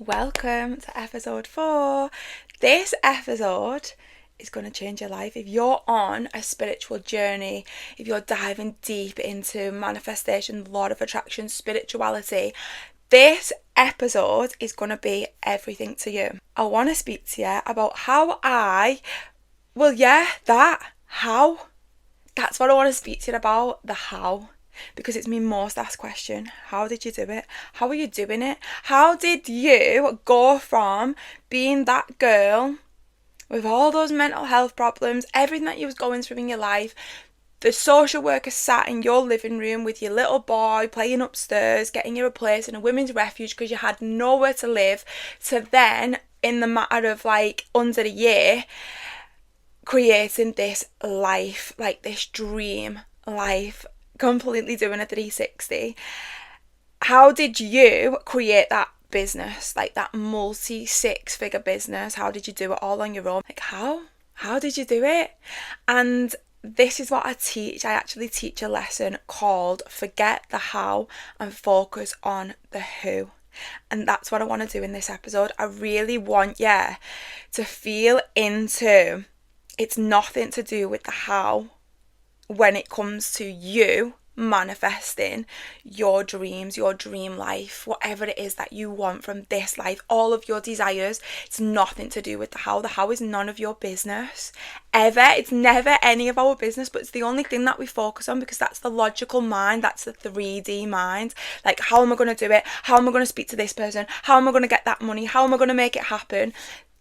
Welcome to episode 4. This episode is going to change your life. If you're on a spiritual journey, if you're diving deep into manifestation, law of attraction, spirituality, this episode is going to be everything to you. I want to speak to you about how how. That's what I want to speak to you about, the how. Because it's my most asked question. How did you do it? How are you doing it? How did you go from being that girl with all those mental health problems, everything that you was going through in your life, the social worker sat in your living room with your little boy playing upstairs, getting you a place in a women's refuge because you had nowhere to live, to then, in the matter of under a year, creating this life, this dream life, completely doing a 360. How did you create that business, that multi-6-figure business? How did you do it all on your own? How did you do it? And this is what I teach. I actually teach a lesson called Forget the How and Focus on the Who. And that's what I want to do in this episode. I really want you to feel into it's nothing to do with the how when it comes to you manifesting your dreams, your dream life, whatever it is that you want from this life, all of your desires. It's nothing to do with the how. The how is none of your business ever. It's never any of our business, but it's the only thing that we focus on because that's the logical mind, that's the 3D mind. How am I going to do it? How am I going to speak to this person? How am I going to get that money? How am I going to make it happen?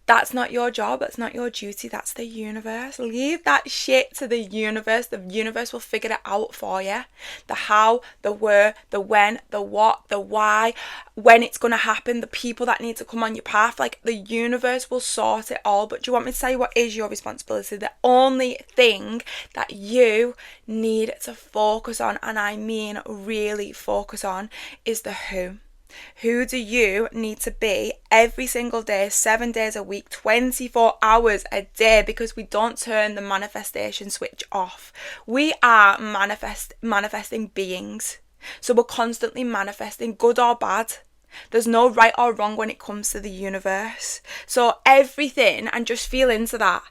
That's not your job, that's not your duty, that's the universe. Leave that shit to the universe. The universe will figure it out for you. The how, the where, the when, the what, the why, when it's going to happen, the people that need to come on your path. The universe will sort it all. But do you want me to tell you what is your responsibility? The only thing that you need to focus on, and I mean really focus on, is the who. Who do you need to be every single day, 7 days a week, 24 hours a day? Because we don't turn the manifestation switch off. We are manifesting beings. So we're constantly manifesting, good or bad. There's no right or wrong when it comes to the universe. So everything, and just feel into that,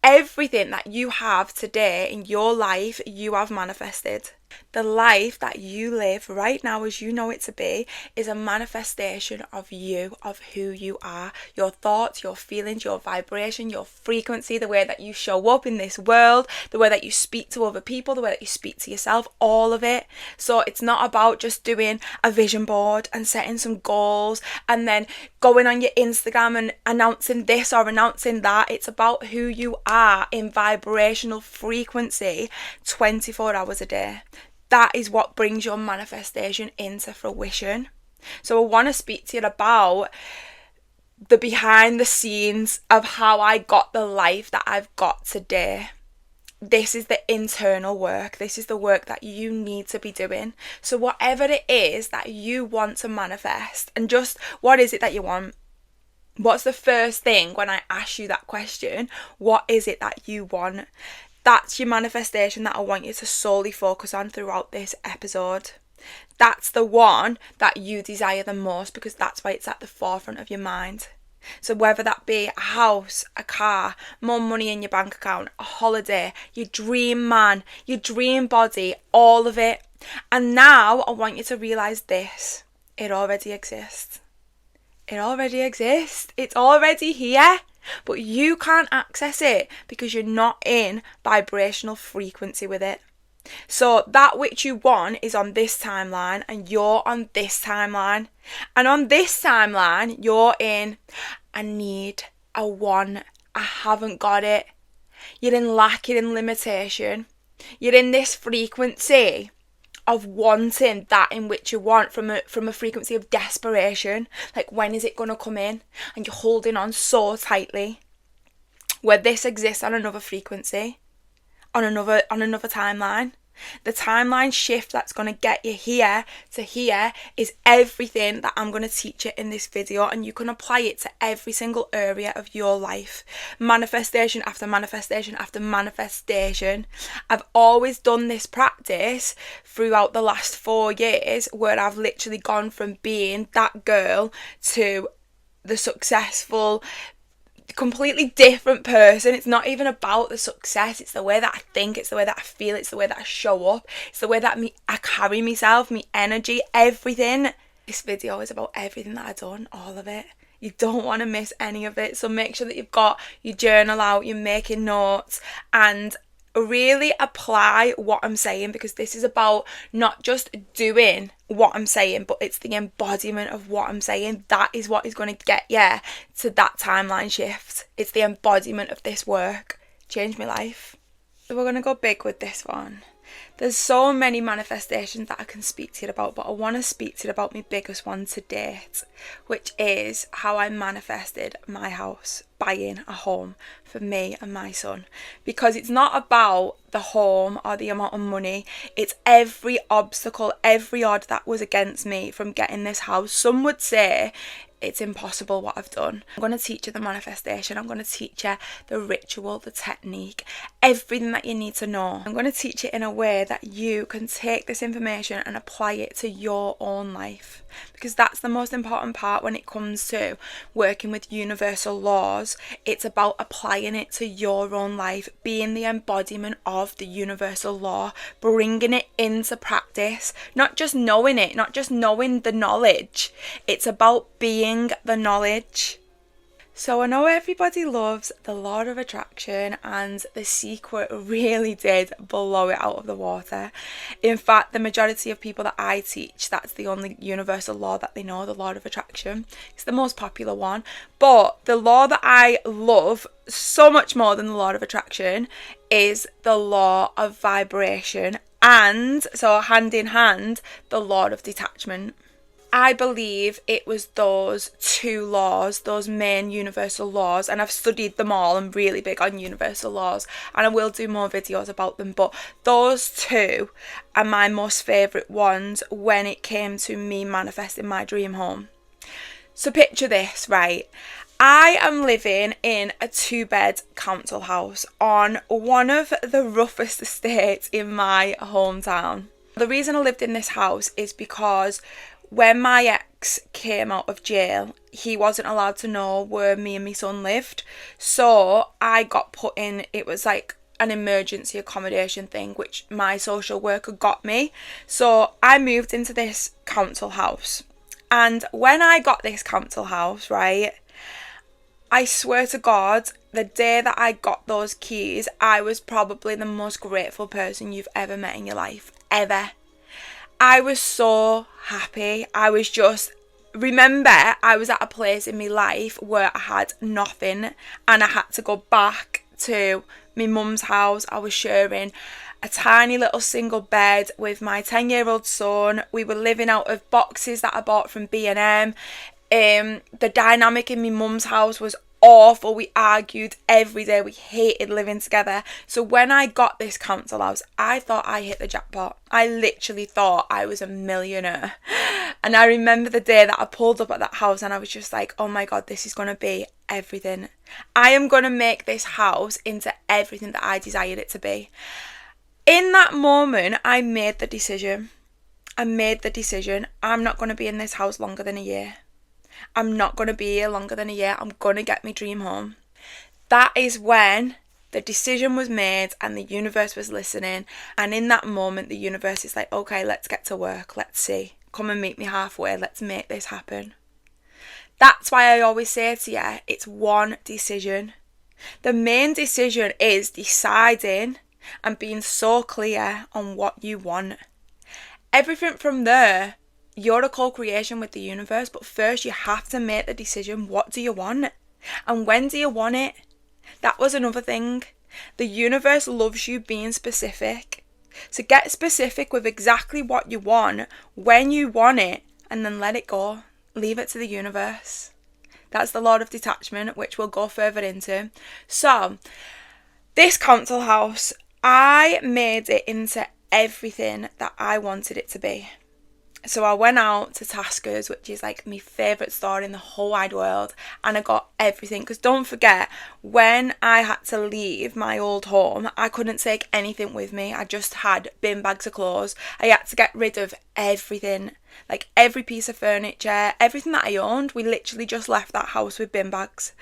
everything that you have today in your life, you have manifested. The life that you live right now as you know it to be is a manifestation of you, of who you are, your thoughts, your feelings, your vibration, your frequency, the way that you show up in this world, the way that you speak to other people, the way that you speak to yourself, all of it. So it's not about just doing a vision board and setting some goals and then going on your Instagram and announcing this or announcing that. It's about who you are in vibrational frequency 24 hours a day. That is what brings your manifestation into fruition. So I want to speak to you about the behind the scenes of how I got the life that I've got today. This is the internal work. This is the work that you need to be doing. So whatever it is that you want to manifest, and just what is it that you want? What's the first thing when I ask you that question? What is it that you want? That's your manifestation that I want you to solely focus on throughout this episode. That's the one that you desire the most because that's why it's at the forefront of your mind. So whether that be a house, a car, more money in your bank account, a holiday, your dream man, your dream body, all of it. And now I want you to realise this. It already exists. It already exists. It's already here. But you can't access it because you're not in vibrational frequency with it. So that which you want is on this timeline and you're on this timeline. And on this timeline, you're in, I need, I want, I haven't got it. You're in lack, you're in limitation. You're in this frequency of wanting that in which you want from a frequency of desperation. When is it going to come in? And you're holding on so tightly. Where this exists on another frequency, on another timeline. The timeline shift that's going to get you here to here is everything that I'm going to teach you in this video, and you can apply it to every single area of your life. Manifestation after manifestation after manifestation. I've always done this practice throughout the last 4 years where I've literally gone from being that girl to the successful, completely different person. It's not even about the success. It's the way that I think, it's the way that I feel, it's the way that I show up, it's the way that I carry myself, my energy, everything. This video is about everything that I've done, all of it. You don't want to miss any of it. So make sure that you've got your journal out, you're making notes, and really apply what I'm saying, because this is about not just doing what I'm saying, but it's the embodiment of what I'm saying. That is what is going to get you to that timeline shift. It's the embodiment of this work. Changed my life. So we're going to go big with this one. There's so many manifestations that I can speak to you about, but I want to speak to you about my biggest one to date, which is how I manifested my house, buying a home for me and my son. Because it's not about the home or the amount of money, it's every obstacle, every odd that was against me from getting this house. Some would say it's impossible what I've done. I'm going to teach you the manifestation. I'm going to teach you the ritual, the technique, everything that you need to know. I'm going to teach it in a way that you can take this information and apply it to your own life, because that's the most important part when it comes to working with universal laws. It's about applying it to your own life, being the embodiment of the universal law, bringing it into practice, not just knowing it, not just knowing the knowledge. It's about being the knowledge. So I know everybody loves the law of attraction, and The Secret really did blow it out of the water. In fact, the majority of people that I teach, that's the only universal law that they know, the law of attraction. It's the most popular one. But the law that I love so much more than the law of attraction is the law of vibration, and so hand in hand, the law of detachment. I believe it was those two laws, those main universal laws, and I've studied them all. I'm really big on universal laws, and I will do more videos about them, but those two are my most favourite ones when it came to me manifesting my dream home. So picture this, right? I am living in a 2-bed council house on one of the roughest estates in my hometown. The reason I lived in this house is because when my ex came out of jail, he wasn't allowed to know where me and my son lived. So I got put in, it was like an emergency accommodation thing, which my social worker got me. So I moved into this council house. And when I got this council house, right, I swear to God, the day that I got those keys, I was probably the most grateful person you've ever met in your life, ever. I was so happy. I was at a place in my life where I had nothing, and I had to go back to my mum's house. I was sharing a tiny little single bed with my 10-year-old son. We were living out of boxes that I bought from B&M. The dynamic in my mum's house was awful. We argued every day. We hated living together. So when I got this council house, I thought I hit the jackpot. I literally thought I was a millionaire. And I remember the day that I pulled up at that house, and I was just like, oh my God, this is going to be everything. I am going to make this house into everything that I desired it to be. In that moment, I made the decision. I'm not going to be in this house longer than a year. I'm not going to be here longer than a year. I'm going to get my dream home. That is when the decision was made and the universe was listening. And in that moment, the universe is like, okay, let's get to work. Let's see. Come and meet me halfway. Let's make this happen. That's why I always say to you, it's one decision. The main decision is deciding and being so clear on what you want. Everything from there, you're a co-creation with the universe, but first you have to make the decision. What do you want? And when do you want it? That was another thing. The universe loves you being specific. So get specific with exactly what you want, when you want it, and then let it go. Leave it to the universe. That's the law of detachment, which we'll go further into. So, this council house, I made it into everything that I wanted it to be. So I went out to Tasco's, which is like my favourite store in the whole wide world, and I got everything. Because don't forget, when I had to leave my old home, I couldn't take anything with me. I just had bin bags of clothes. I had to get rid of everything, like every piece of furniture, everything that I owned. We literally just left that house with bin bags.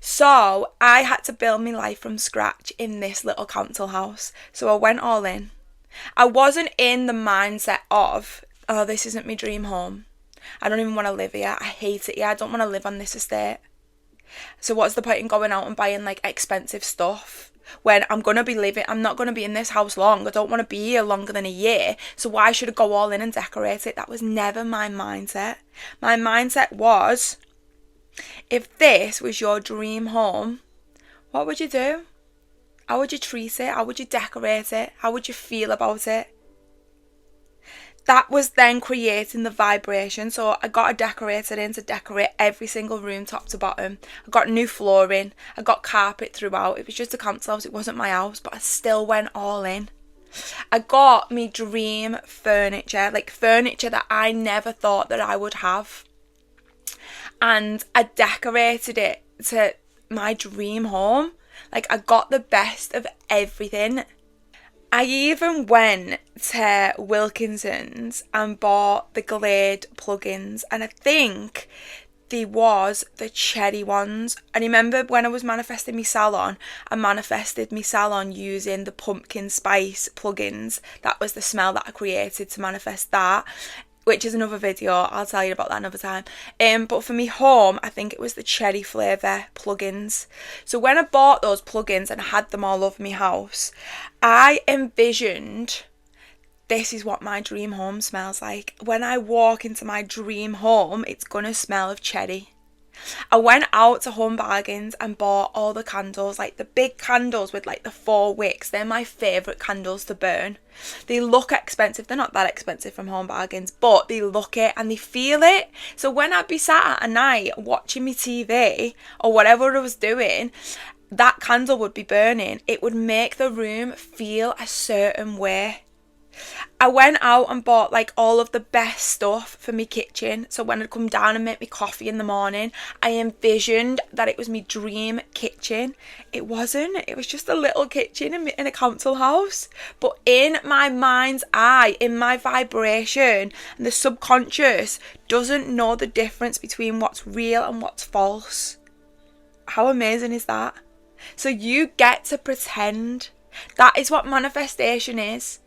So I had to build my life from scratch in this little council house. So I went all in. I wasn't in the mindset of, oh, this isn't my dream home. I don't even want to live here. I hate it here. I don't want to live on this estate. So what's the point in going out and buying like expensive stuff when I'm not going to be in this house long. I don't want to be here longer than a year. So why should I go all in and decorate it? That was never my mindset. My mindset was, if this was your dream home, what would you do? How would you treat it? How would you decorate it? How would you feel about it? That was then creating the vibration. So I got a decorator in to decorate every single room top to bottom. I got new flooring. I got carpet throughout. It was just a council house. It wasn't my house, but I still went all in. I got me dream furniture, like furniture that I never thought that I would have. And I decorated it to my dream home. Like, I got the best of everything. I even went to Wilkinson's and bought the Glade plugins, and I think they was the cherry ones. I remember when I was manifesting my salon, I manifested my salon using the pumpkin spice plugins. That was the smell that I created to manifest that, which is another video. I'll tell you about that another time. But for me home, I think it was the cherry flavour plugins. So when I bought those plugins and I had them all over my house, I envisioned, this is what my dream home smells like. When I walk into my dream home, it's going to smell of cherry. I went out to Home Bargains and bought all the candles, like the big candles with like the 4 wicks. They're my favourite candles to burn. They look expensive. They're not that expensive from Home Bargains, but they look it and they feel it. So when I'd be sat at a night watching my TV or whatever I was doing, that candle would be burning. It would make the room feel a certain way. I went out and bought like all of the best stuff for my kitchen. So when I'd come down and make me coffee in the morning, I envisioned that it was my dream kitchen. It wasn't. It was just a little kitchen in a council house. But in my mind's eye, in my vibration, and the subconscious doesn't know the difference between what's real and what's false. How amazing is that? So you get to pretend. That is what manifestation is.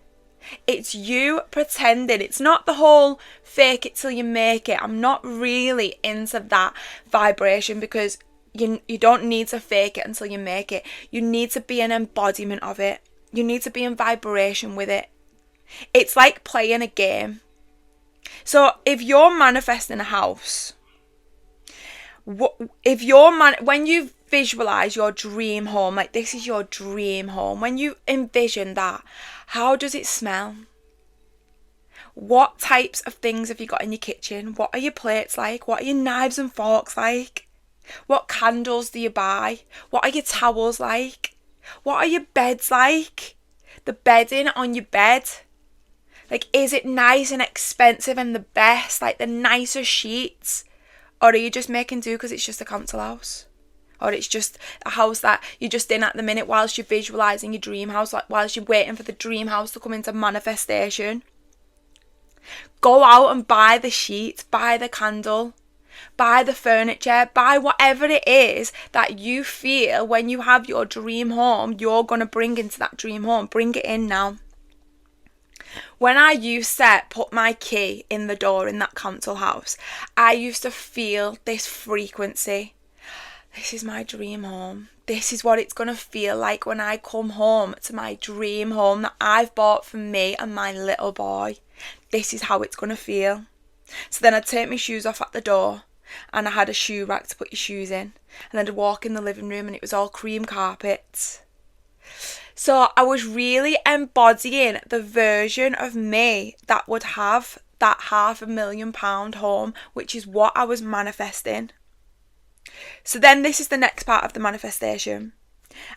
It's you pretending. It's not the whole fake it till you make it. I'm not really into that vibration, because you don't need to fake it until you make it. You need to be an embodiment of it. You need to be in vibration with it. It's like playing a game. So if you're manifesting a house, when you visualize your dream home, like this is your dream home, when you envision that, how does it smell? What types of things have you got in your kitchen? What are your plates like? What are your knives and forks like? What candles do you buy? What are your towels like? What are your beds like? The bedding on your bed. Like, is it nice and expensive and the best, like the nicest sheets? Or are you just making do because it's just a council house? Or it's just a house that you're just in at the minute whilst you're visualising your dream house, like whilst you're waiting for the dream house to come into manifestation. Go out and buy the sheet, buy the candle, buy the furniture, buy whatever it is that you feel when you have your dream home, you're going to bring into that dream home. Bring it in now. When I used to put my key in the door in that council house, I used to feel this frequency. This is my dream home. This is what it's going to feel like when I come home to my dream home that I've bought for me and my little boy. This is how it's going to feel. So then I'd take my shoes off at the door, and I had a shoe rack to put your shoes in. And then I'd walk in the living room and it was all cream carpets. So I was really embodying the version of me that would have that £500,000 home, which is what I was manifesting. So then this is the next part of the manifestation.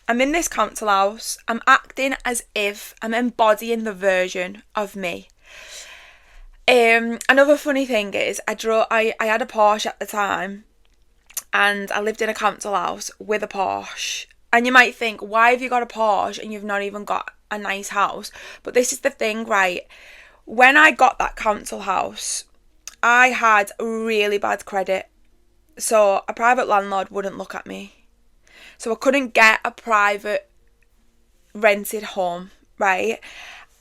I'm in this council house. I'm acting as if I'm embodying the version of me. Another funny thing is I had a Porsche at the time, and I lived in a council house with a Porsche. And you might think, why have you got a Porsche and you've not even got a nice house? But this is the thing, right? When I got that council house, I had really bad credit. So a private landlord wouldn't look at me. So I couldn't get a private rented home, right?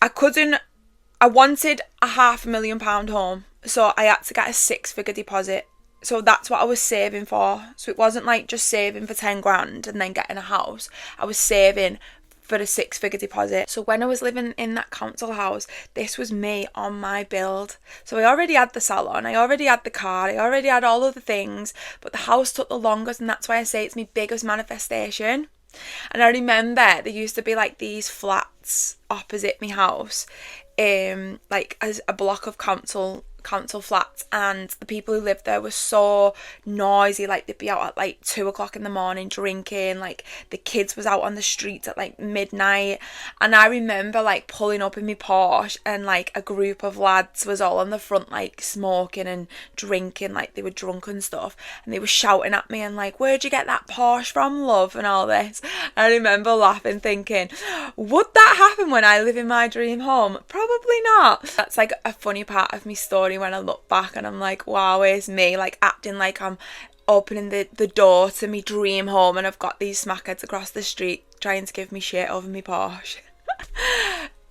I wanted a £500,000 home. So I had to get a 6-figure deposit. So that's what I was saving for. So it wasn't like just saving for 10 grand and then getting a house. I was saving for a 6-figure deposit. So when I was living in that council house, this was me on my build. So I already had the salon, I already had the car, I already had all of the things, but the house took the longest, and that's why I say it's my biggest manifestation. And I remember there used to be like these flats opposite my house, like as a block of council flats, and the people who lived there were so noisy. Like they'd be out at like 2 o'clock in the morning drinking, like the kids was out on the streets at like midnight. And I remember like pulling up in my Porsche, and like a group of lads was all on the front like smoking and drinking, like they were drunk and stuff, and they were shouting at me and like, where'd you get that Porsche from, love, and all this. And I remember laughing, thinking, would that happen when I live in my dream home? Probably not. That's like a funny part of my story when I look back, and I'm like, wow, it's me like acting like I'm opening the door to me dream home, and I've got these smackheads across the street trying to give me shit over me Porsche.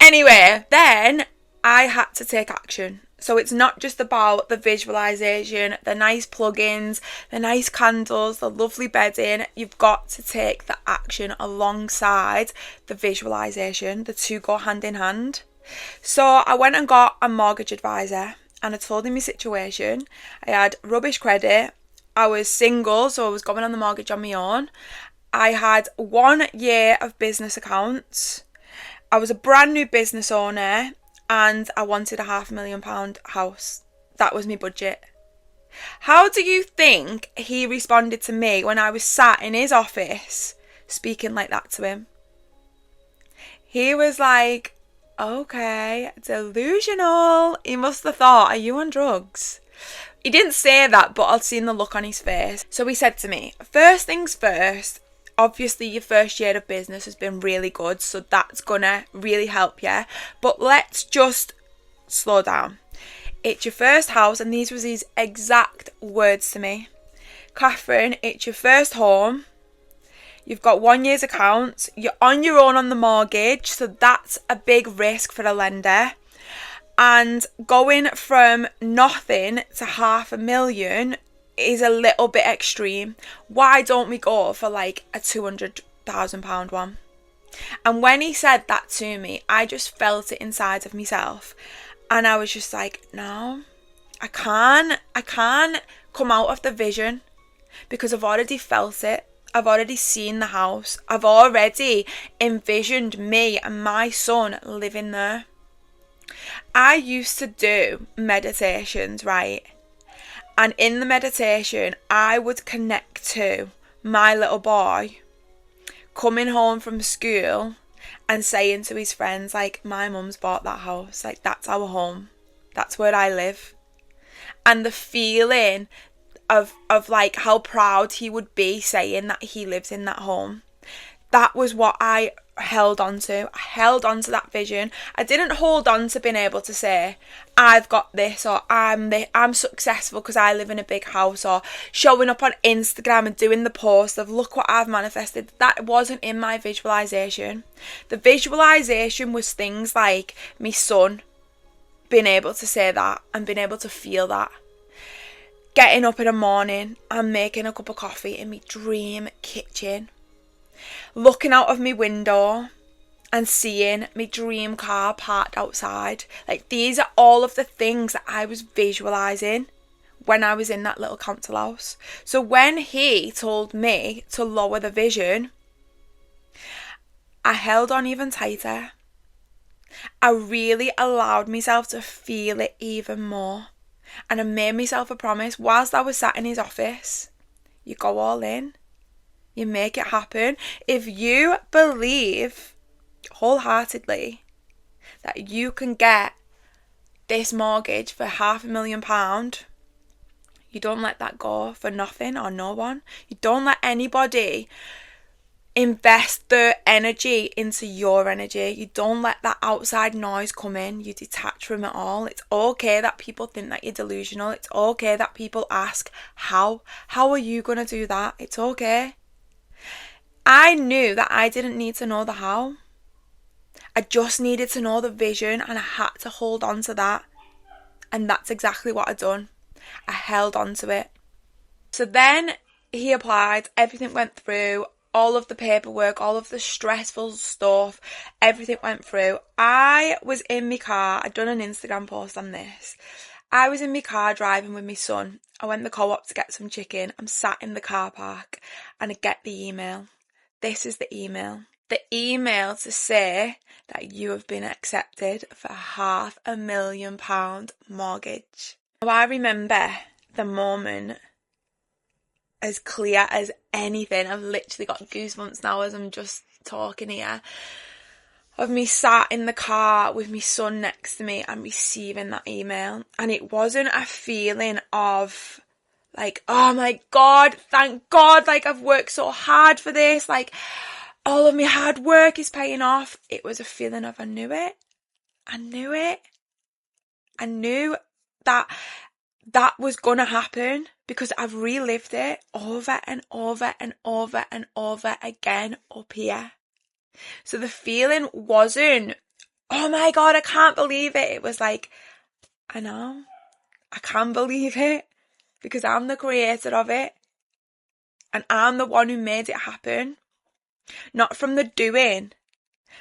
Anyway, then I had to take action. So it's not just about the visualization, the nice plugins, the nice candles, the lovely bedding. You've got to take the action alongside the visualization. The two go hand in hand. So I went and got a mortgage advisor, and I told him my situation. I had rubbish credit. I was single, so I was going on the mortgage on my own. I had 1 year of business accounts. I was a brand new business owner, and I wanted a £500,000 house. That was my budget. How do you think he responded to me when I was sat in his office speaking like that to him? He was like, okay, delusional. He must have thought, are you on drugs? He didn't say that, but I'd seen the look on his face. So he said to me, first things first, obviously your first year of business has been really good, so that's gonna really help you. But let's just slow down. It's your first house, and these was his exact words to me. Catherine, it's your first home. You've got 1 year's accounts. You're on your own on the mortgage, so that's a big risk for a lender. And going from nothing to £500,000 is a little bit extreme. Why don't we go for like a £200,000 one? And when he said that to me, I just felt it inside of myself. And I was just like, no, I can't come out of the vision, because I've already felt it. I've already seen the house. I've already envisioned me and my son living there. I used to do meditations, right? And in the meditation, I would connect to my little boy coming home from school and saying to his friends, like, my mum's bought that house. Like, that's our home. That's where I live. And the feeling of like how proud he would be saying that he lives in that home. That was what I held on to. I held on to that vision. I didn't hold on to being able to say, I've got this, or I'm successful because I live in a big house, or showing up on Instagram and doing the post of look what I've manifested. That wasn't in my visualization. The visualization was things like my son being able to say that and being able to feel that. Getting up in the morning and making a cup of coffee in my dream kitchen. Looking out of my window and seeing my dream car parked outside. Like, these are all of the things that I was visualising when I was in that little council house. So when he told me to lower the vision, I held on even tighter. I really allowed myself to feel it even more. And I made myself a promise whilst I was sat in his office. You go all in. You make it happen. If you believe wholeheartedly that you can get this mortgage for £500,000, you don't let that go for nothing or no one. You don't let anybody invest their energy into your energy. You don't let that outside noise come in. You detach from it all. It's okay that people think that you're delusional. It's okay that people ask, how are you going to do that? It's okay. I knew that I didn't need to know the how. I just needed to know the vision, and I had to hold on to that. And that's exactly what I'd done. I held on to it. So then he applied, everything went through, all of the paperwork, all of the stressful stuff, everything went through. I was in my car, I'd done an Instagram post on this. I was in my car driving with my son. I went to the co-op to get some chicken. I'm sat in the car park and I get the email. This is the email. The email to say that you have been accepted for £500,000 mortgage. Now, I remember the moment as clear as anything. I've literally got goosebumps now as I'm just talking here. Of me sat in the car with my son next to me and receiving that email. And it wasn't a feeling of like, oh my God, thank God, like I've worked so hard for this, like all of my hard work is paying off. It was a feeling of I knew it. I knew that was gonna happen because I've relived it over and over and over and over again up here. So the feeling wasn't, oh my God, I can't believe it. It was like, I know, I can't believe it because I'm the creator of it and I'm the one who made it happen. Not from the doing,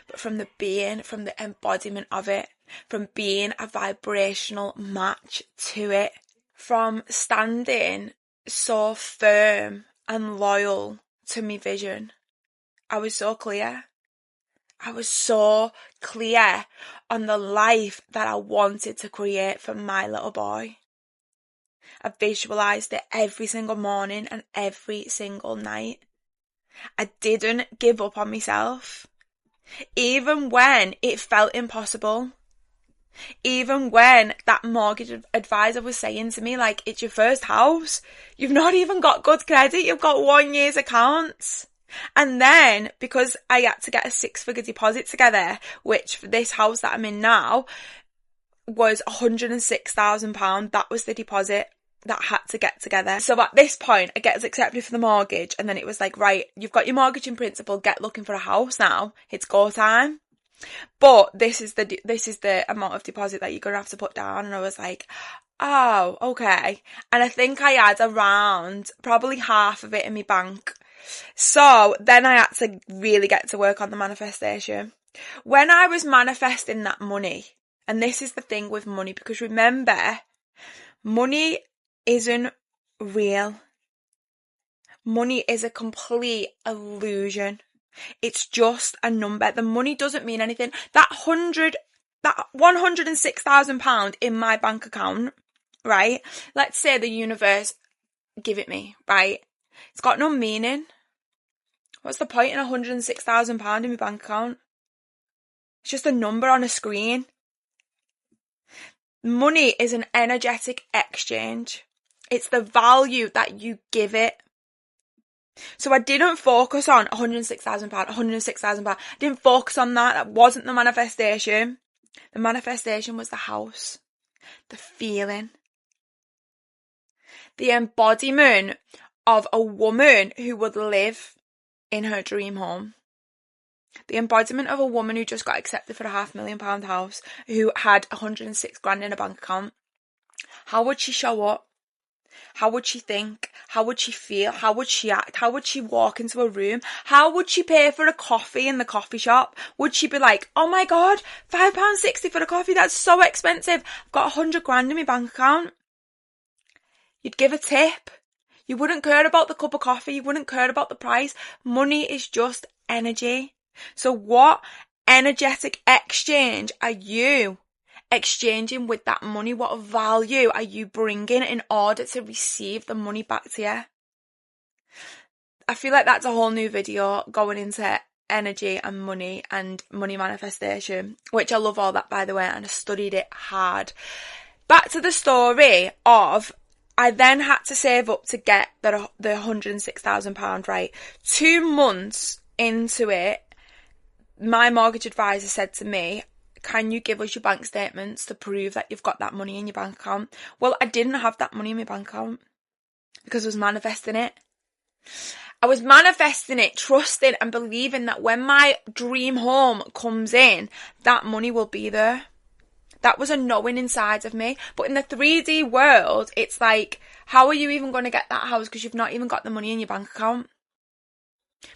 but from the being, from the embodiment of it, from being a vibrational match to it, from standing so firm and loyal to my vision. I was so clear. I was so clear on the life that I wanted to create for my little boy. I visualised it every single morning and every single night. I didn't give up on myself. Even when it felt impossible. Even when that mortgage advisor was saying to me, like, it's your first house. You've not even got good credit. You've got 1 year's accounts. And then, because I had to get a 6-figure deposit together, which for this house that I'm in now was £106,000. That was the deposit that I had to get together. So at this point, I get accepted for the mortgage. And then it was like, right, you've got your mortgage in principle. Get looking for a house now. It's go time. But this is the amount of deposit that you're going to have to put down. And I was like, oh, okay. And I think I had around probably half of it in my bank. So then I had to really get to work on the manifestation. When I was manifesting that money, and this is the thing with money, because remember, money isn't real. Money is a complete illusion. It's just a number. The money doesn't mean anything. That £106,000 in my bank account, right? Let's say the universe give it me, right? It's got no meaning. What's the point in £106,000 in my bank account? It's just a number on a screen. Money is an energetic exchange. It's the value that you give it. So I didn't focus on £106,000, £106,000. I didn't focus on that. That wasn't the manifestation. The manifestation was the house, the feeling, the embodiment of a woman who would live in her dream home. The embodiment of a woman who just got accepted for a £500,000 house, who had 106 grand in a bank account. How would she show up? How would she think? How would she feel? How would she act? How would she walk into a room? How would she pay for a coffee in the coffee shop? Would she be like, oh my God, £5.60 for a coffee? That's so expensive. I've got 100 grand in my bank account. You'd give a tip. You wouldn't care about the cup of coffee. You wouldn't care about the price. Money is just energy. So what energetic exchange are you exchanging with that money? What value are you bringing in order to receive the money back to you? I feel like that's a whole new video going into energy and money manifestation, which I love all that, by the way, and I studied it hard. Back to the story of, I then had to save up to get the £106,000, right? 2 months into it, my mortgage advisor said to me, can you give us your bank statements to prove that you've got that money in your bank account? Well, I didn't have that money in my bank account because I was manifesting it. I was manifesting it, trusting and believing that when my dream home comes in, that money will be there. That was a knowing inside of me. But in the 3D world, it's like, how are you even going to get that house because you've not even got the money in your bank account?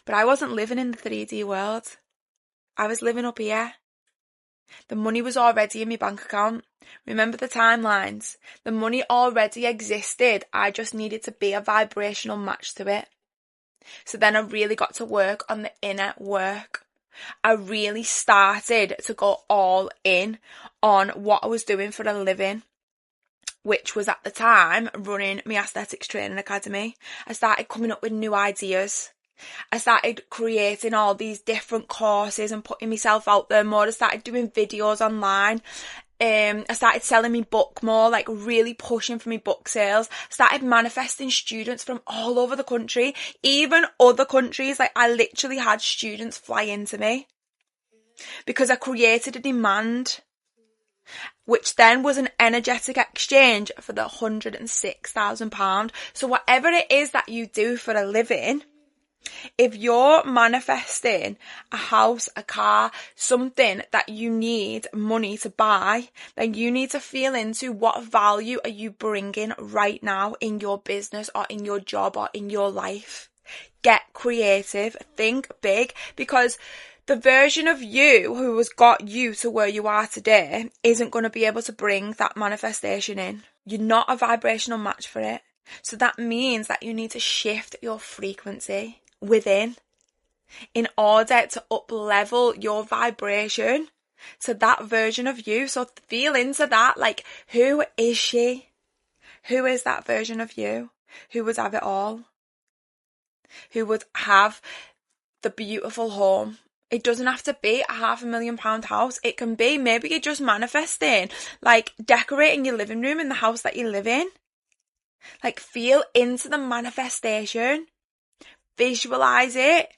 But I wasn't living in the 3D world. I was living up here. The money was already in my bank account. Remember the timelines. The money already existed. I just needed to be a vibrational match to it. So then I really got to work on the inner work. I really started to go all in on what I was doing for a living, which was at the time running my aesthetics training academy. I started coming up with new ideas. I started creating all these different courses and putting myself out there more. I started doing videos online. I started selling my book more, like really pushing for my book sales. Started manifesting students from all over the country, even other countries. Like I literally had students fly into me because I created a demand, which then was an energetic exchange for the £106,000. So whatever it is that you do for a living, if you're manifesting a house, a car, something that you need money to buy, then you need to feel into what value are you bringing right now in your business or in your job or in your life. Get creative, think big, because the version of you who has got you to where you are today isn't going to be able to bring that manifestation in. You're not a vibrational match for it. So that means that you need to shift your frequency within in order to up level your vibration to that version of you. So feel into that, like, who is she? Who is that version of you? Who would have it all? Who would have the beautiful home? It doesn't have to be a £500,000 house. It can be, maybe you're just manifesting, like decorating your living room in the house that you live in. Like, feel into the manifestation. Visualize it.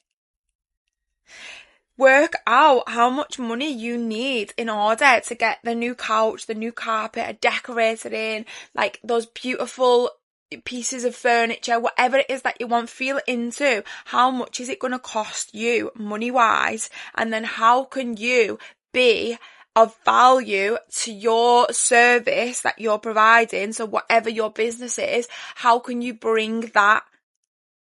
Work out how much money you need in order to get the new couch, the new carpet, decorated in, like those beautiful pieces of furniture, whatever it is that you want. Feel into how much is it going to cost you money-wise, and then how can you be of value to your service that you're providing. So whatever your business is, how can you bring that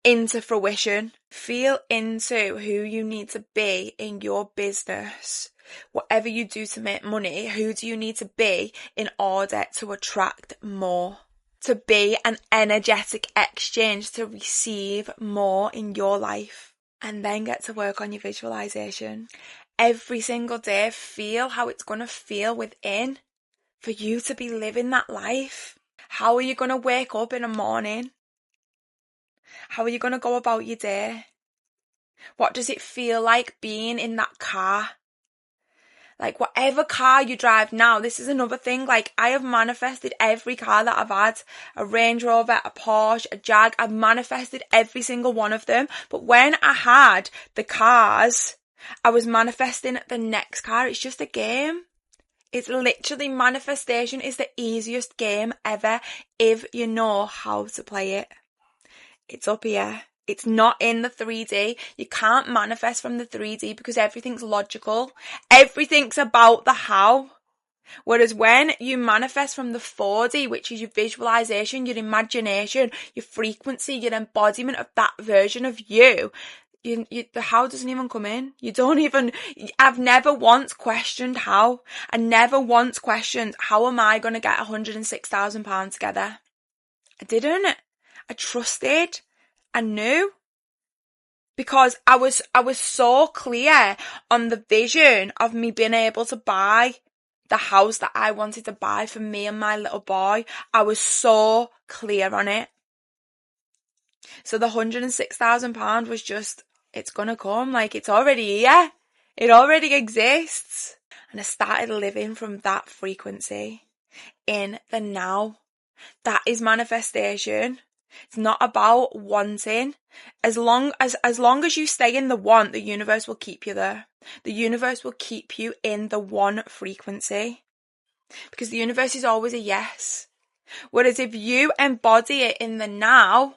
into fruition? Feel into who you need to be in your business. Whatever you do to make money, who do you need to be in order to attract more? To be an energetic exchange to receive more in your life. And then get to work on your visualization. Every single day, feel how it's going to feel within for you to be living that life. How are you going to wake up in the morning? How are you going to go about your day? What does it feel like being in that car? Like, whatever car you drive now, this is another thing. Like, I have manifested every car that I've had. A Range Rover, a Porsche, a Jag. I've manifested every single one of them. But when I had the cars, I was manifesting the next car. It's just a game. It's literally, manifestation is the easiest game ever if you know how to play it. It's up here. It's not in the 3D. You can't manifest from the 3D because everything's logical. Everything's about the how. Whereas when you manifest from the 4D, which is your visualization, your imagination, your frequency, your embodiment of that version of you, the how doesn't even come in. I've never once questioned how. I never once questioned, how am I going to get £106,000 together? I didn't. I trusted. I knew. Because I was so clear on the vision of me being able to buy the house that I wanted to buy for me and my little boy. I was so clear on it. So the £106,000 was just It's gonna come. Like, it's already here. It already exists. And I started living from that frequency in the now. That is manifestation. It's not about wanting. As long as you stay in the want, the universe will keep you there. The universe will keep you in the one frequency. Because the universe is always a yes. Whereas if you embody it in the now,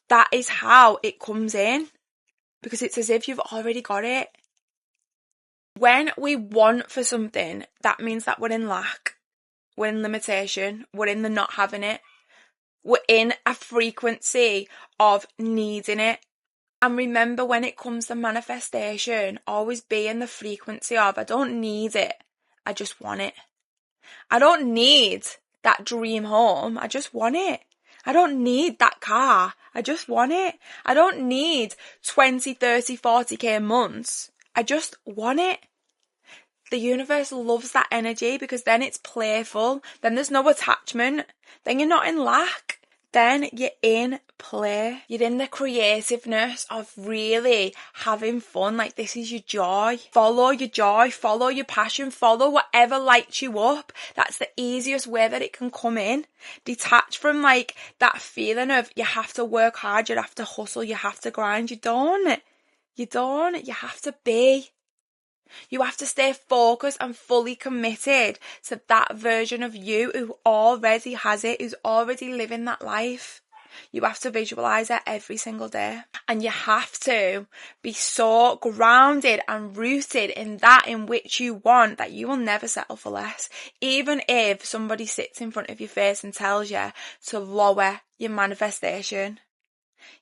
that is how it comes in. Because it's as if you've already got it. When we want for something, that means that we're in lack. We're in limitation. We're in the not having it. We're in a frequency of needing it. And remember, when it comes to manifestation, always be in the frequency of, I don't need it, I just want it. I don't need that dream home, I just want it. I don't need that car, I just want it. I don't need 20, 30, 40k months, I just want it. The universe loves that energy because then it's playful, then there's no attachment, then you're not in lack. Then you're in play. You're in the creativeness of really having fun. Like, this is your joy. Follow your joy. Follow your passion. Follow whatever lights you up. That's the easiest way that it can come in. Detach from, like, that feeling of you have to work hard, you have to hustle, you have to grind. You don't. You don't. You have to be. You have to stay focused and fully committed to that version of you who already has it, who's already living that life. You have to visualise it every single day. And you have to be so grounded and rooted in that in which you want that you will never settle for less. Even if somebody sits in front of your face and tells you to lower your manifestation,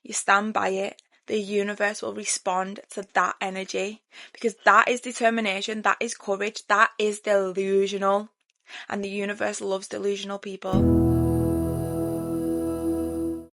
you stand by it. The universe will respond to that energy because that is determination, that is courage, that is delusional. And the universe loves delusional people.